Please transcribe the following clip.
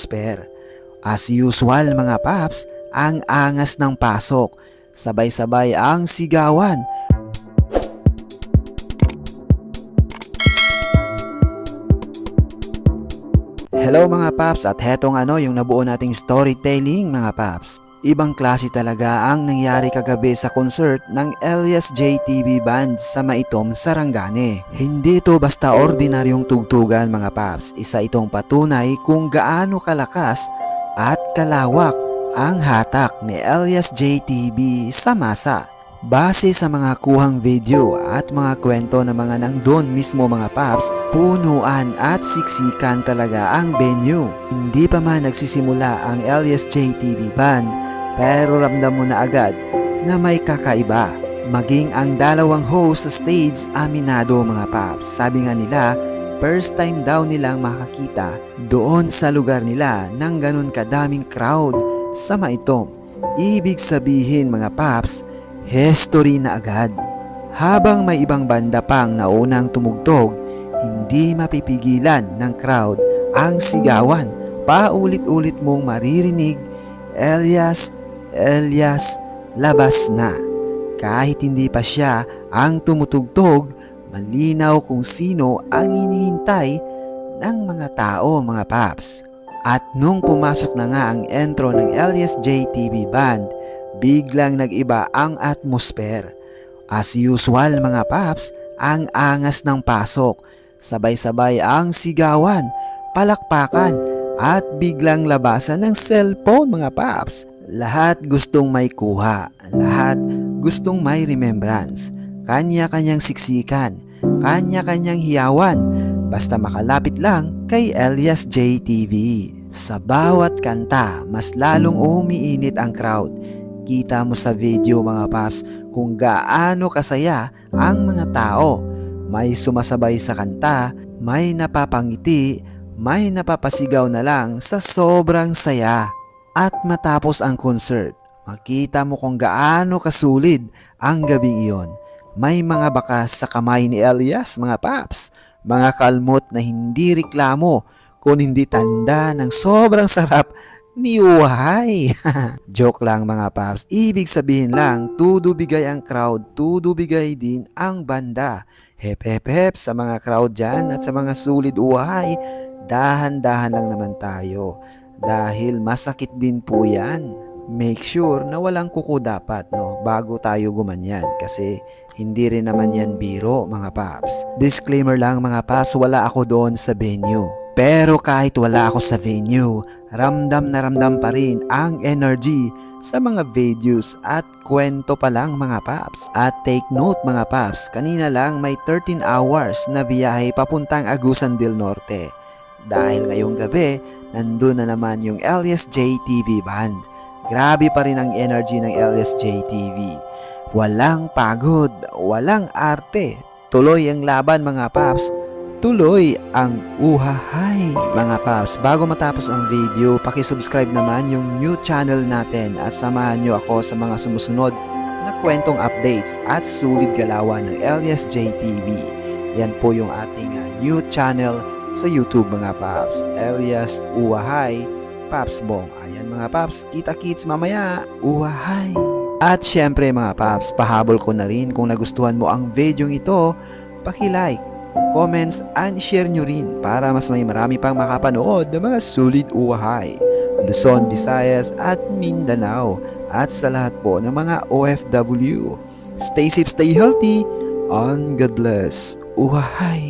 atmosphere. As usual mga paps, ang angas ng pasok, sabay-sabay ang sigawan. Hello mga paps, at hetong yung nabuo nating storytelling mga paps. Ibang klase talaga ang nangyari kagabi sa concert ng Elias JTB Band sa Maitom, Sarangani. Hindi ito basta ordinaryong tugtugan mga paps. Isa itong patunay kung gaano kalakas at kalawak ang hatak ni Elias JTB sa masa. Base sa mga kuhang video at mga kwento ng mga nandun mismo mga paps, punuan at siksikan talaga ang venue. Hindi pa man nagsisimula ang Elias JTB Band, pero ramdam mo na agad na may kakaiba. Maging ang dalawang host sa stage aminado mga paps. Sabi nga nila, first time daw nilang makakita doon sa lugar nila ng ganun kadaming crowd sa Maitom. Ibig sabihin mga paps, history na agad. Habang may ibang banda pang naunang tumugtog, hindi mapipigilan ng crowd ang sigawan. Paulit-ulit mong maririnig, Elias, Elias, labas na. Kahit hindi pa siya ang tumutugtog, malinaw kung sino ang hinihintay ng mga tao mga paps. At nung pumasok na nga ang intro ng Elias JTB Band, biglang nag-iba ang atmosphere. As usual mga paps, ang angas ng pasok, sabay-sabay ang sigawan, palakpakan, at biglang labasan ng cellphone mga paps. Lahat gustong may kuha, lahat gustong may remembrance, kanya-kanyang siksikan, kanya-kanyang hiyawan, basta makalapit lang kay Elias JTB. Sa bawat kanta, mas lalong umiinit ang crowd. Kita mo sa video mga paps kung gaano kasaya ang mga tao. May sumasabay sa kanta, may napapangiti, may napapasigaw na lang sa sobrang saya. At matapos ang concert, makita mo kung gaano kasulid ang gabing iyon. May mga bakas sa kamay ni Elias mga paps, mga kalmot na hindi reklamo, kung hindi tanda ng sobrang sarap ni Uhay. Joke lang mga paps. Ibig sabihin lang, tudubigay ang crowd, tudubigay din ang banda. Hep hep hep sa mga crowd dyan at sa mga sulit Uhay. Dahan-dahan lang naman tayo. Dahil masakit din po yan. Make sure na walang kuko dapat bago tayo gumanyan. Kasi hindi rin naman yan biro mga paps. Disclaimer lang mga paps, wala ako doon sa venue. Pero kahit wala ako sa venue, ramdam na ramdam pa rin ang energy sa mga videos at kwento pa lang mga paps. At take note mga paps, kanina lang may 13 hours na biyahe papuntang Agusan del Norte. Dahil ngayong gabi, nandun na naman yung Elias JTB Band. Grabe pa rin ang energy ng Elias JTB. Walang pagod, walang arte. Tuloy ang laban mga paps. Tuloy ang uhahay mga paps. Bago matapos ang video, pakisubscribe naman yung new channel natin at samahan nyo ako sa mga sumusunod na kwentong updates at sulit galawan ng Elias JTB. Yan po yung ating new channel sa YouTube mga paps. Elias Uhahay Paps Bong. Ayan mga paps, kita-kits mamaya. Uhahay! At syempre mga paps, pahabol ko na rin kung nagustuhan mo ang video ito, paki-like, comments, and share nyo rin para mas may marami pang makapanood ng mga sulit Uhahay, Luzon, Visayas at Mindanao, at sa lahat po ng mga OFW. Stay safe, stay healthy, and God bless. Uhahay!